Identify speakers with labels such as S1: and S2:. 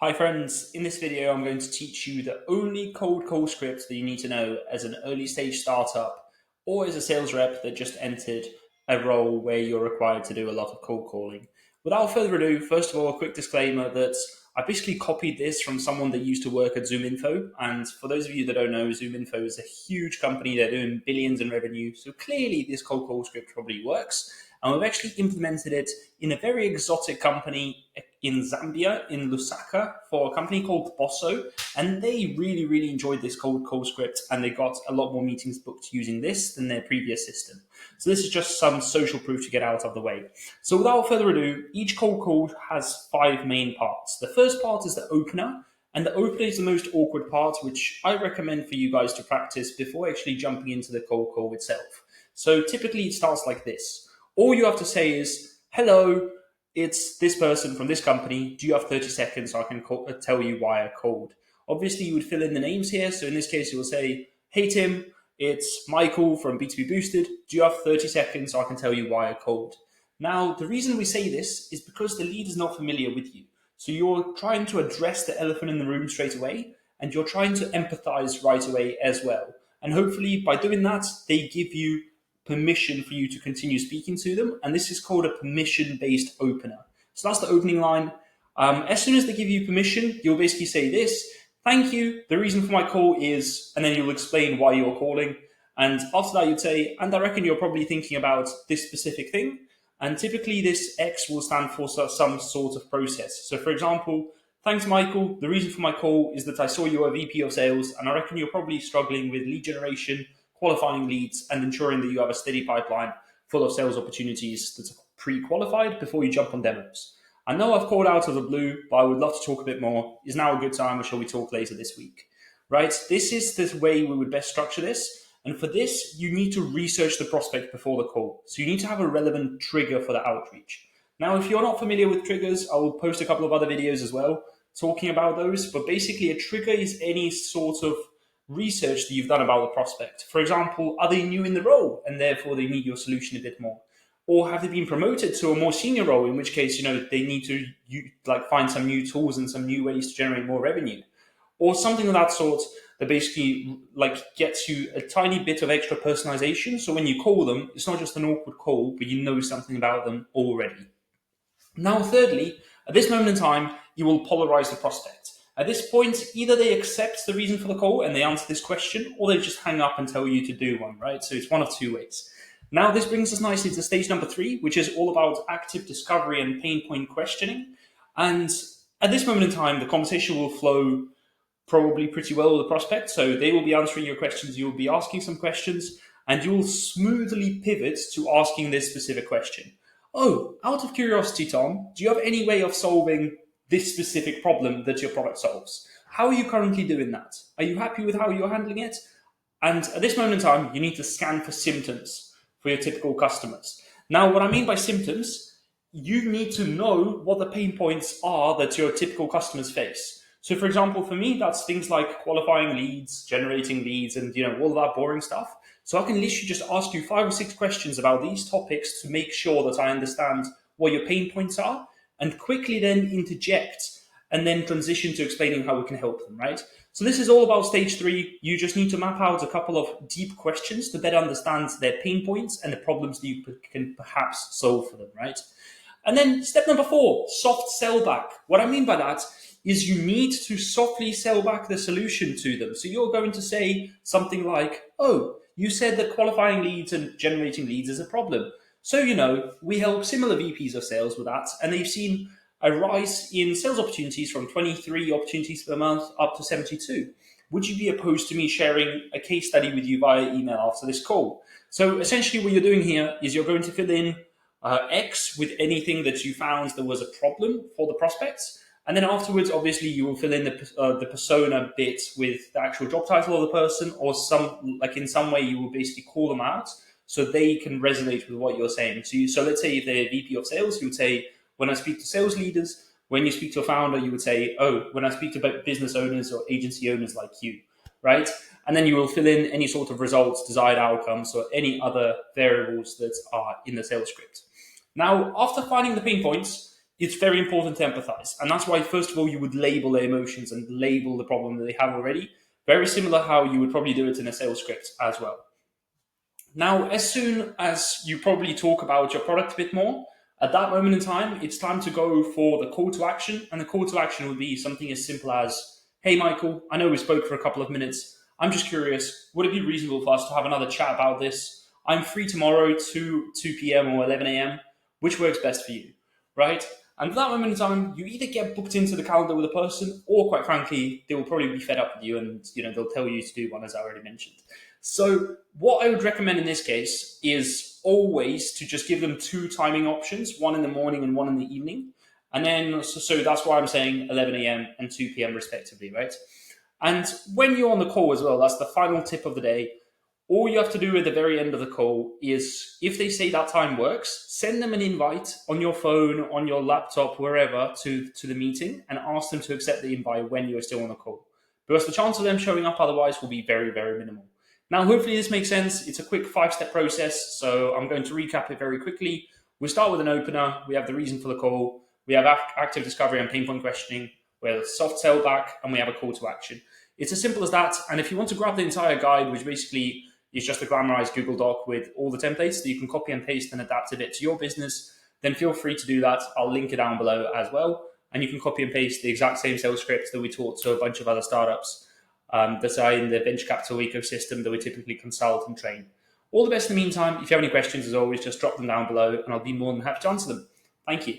S1: Hi friends, in this video I'm going to teach you the only cold call script that you need to know as an early stage startup or as a sales rep that just entered a role where you're required to do a lot of cold calling. Without further ado, first of all, a quick disclaimer that I basically copied this from someone that used to work at ZoomInfo, and for those of you that don't know, ZoomInfo is a huge company. They're doing billions in revenue, so clearly this cold call script probably works. And we've actually implemented it in a very exotic company in Zambia, in Lusaka, for a company called Bosso. And they really enjoyed this cold call script, and they got a lot more meetings booked using this than their previous system. So this is just some social proof to get out of the way. So without further ado, each cold call has 5 main parts. The first part is the opener. And the opener is the most awkward part, which I recommend for you guys to practice before actually jumping into the cold call itself. So typically it starts like this. All you have to say is, hello, it's this person from this company. Do you have 30 seconds so I can tell you why I called? Obviously, you would fill in the names here. So in this case, you will say, hey, Tim, it's Michael from B2B Boosted. Do you have 30 seconds so I can tell you why I called? Now, the reason we say this is because the lead is not familiar with you. So you're trying to address the elephant in the room straight away, and you're trying to empathize right away as well. And hopefully by doing that, they give you permission for you to continue speaking to them. And this is called a permission-based opener. So that's the opening line. As soon as they give you permission, you'll basically say this: thank you, the reason for my call is, and then you'll explain why you're calling. And after that, you'd say, and I reckon you're probably thinking about this specific thing. And typically this X will stand for some sort of process. So for example, thanks, Michael. The reason for my call is that I saw you are VP of sales, and I reckon you're probably struggling with lead generation, qualifying leads, and ensuring that you have a steady pipeline full of sales opportunities that's pre-qualified before you jump on demos. I know I've called out of the blue, but I would love to talk a bit more. Is now a good time, or shall we talk later this week? Right? This is the way we would best structure this. And for this, you need to research the prospect before the call. So you need to have a relevant trigger for the outreach. Now, if you're not familiar with triggers, I will post a couple of other videos as well talking about those. But basically, a trigger is any sort of research that you've done about the prospect. For example, are they new in the role and therefore they need your solution a bit more? Or have they been promoted to a more senior role, in which case, they need to find some new tools and some new ways to generate more revenue? Or something of that sort that basically gets you a tiny bit of extra personalization. So when you call them, it's not just an awkward call, but you know something about them already. Now, thirdly, at this moment in time, you will polarize the prospect. At this point, either they accept the reason for the call and they answer this question, or they just hang up and tell you to do one, right? So it's one of two ways. Now, this brings us nicely to stage number 3, which is all about active discovery and pain point questioning. And at this moment in time, the conversation will flow probably pretty well with the prospect. So they will be answering your questions, you will be asking some questions, and you will smoothly pivot to asking this specific question. Oh, out of curiosity, Tom, do you have any way of solving this specific problem that your product solves? How are you currently doing that? Are you happy with how you're handling it? And at this moment in time, you need to scan for symptoms for your typical customers. Now, what I mean by symptoms, you need to know what the pain points are that your typical customers face. So for example, for me, that's things like qualifying leads, generating leads, and all of that boring stuff. So I can literally just ask you 5 or 6 questions about these topics to make sure that I understand what your pain points are, and quickly then interject and then transition to explaining how we can help them, right? So this is all about stage 3. You just need to map out a couple of deep questions to better understand their pain points and the problems that you can perhaps solve for them, right? And then step number 4, soft sell back. What I mean by that is you need to softly sell back the solution to them. So you're going to say something like, oh, you said that qualifying leads and generating leads is a problem. So, we help similar VPs of sales with that, and they've seen a rise in sales opportunities from 23 opportunities per month up to 72. Would you be opposed to me sharing a case study with you via email after this call? So essentially what you're doing here is you're going to fill in X with anything that you found that was a problem for the prospects. And then afterwards, obviously, you will fill in the persona bit with the actual job title of the person, or in some way you will basically call them out so they can resonate with what you're saying. So let's say if they're VP of sales, you would say, when I speak to sales leaders. When you speak to a founder, you would say, oh, when I speak to business owners or agency owners like you, right? And then you will fill in any sort of results, desired outcomes, or any other variables that are in the sales script. Now, after finding the pain points, it's very important to empathize. And that's why, first of all, you would label their emotions and label the problem that they have already. Very similar how you would probably do it in a sales script as well. Now, as soon as you probably talk about your product a bit more, at that moment in time, it's time to go for the call to action. And the call to action would be something as simple as, hey, Michael, I know we spoke for a couple of minutes. I'm just curious, would it be reasonable for us to have another chat about this? I'm free tomorrow to 2 p.m. or 11 a.m. Which works best for you, right? And at that moment in time, you either get booked into the calendar with a person, or quite frankly, they will probably be fed up with you and they'll tell you to do one, as I already mentioned. So what I would recommend in this case is always to just give them two timing options, one in the morning and one in the evening. And then, so that's why I'm saying 11 a.m. and 2 p.m. respectively, right? And when you're on the call as well, that's the final tip of the day. All you have to do at the very end of the call is, if they say that time works, send them an invite on your phone, on your laptop, wherever, to the meeting, and ask them to accept the invite when you're still on the call. Because the chance of them showing up otherwise will be very, very minimal. Now, hopefully this makes sense. It's a quick 5-step process, so I'm going to recap it very quickly. We start with an opener. We have the reason for the call. We have active discovery and pain point questioning. We have a soft sell back, and we have a call to action. It's as simple as that. And if you want to grab the entire guide, which basically is just a glamorized Google Doc with all the templates that you can copy and paste and adapt a bit to your business, then feel free to do that. I'll link it down below as well. And you can copy and paste the exact same sales scripts that we taught to a bunch of other startups that are in the venture capital ecosystem that we typically consult and train. All the best in the meantime. If you have any questions, as always, just drop them down below and I'll be more than happy to answer them. Thank you.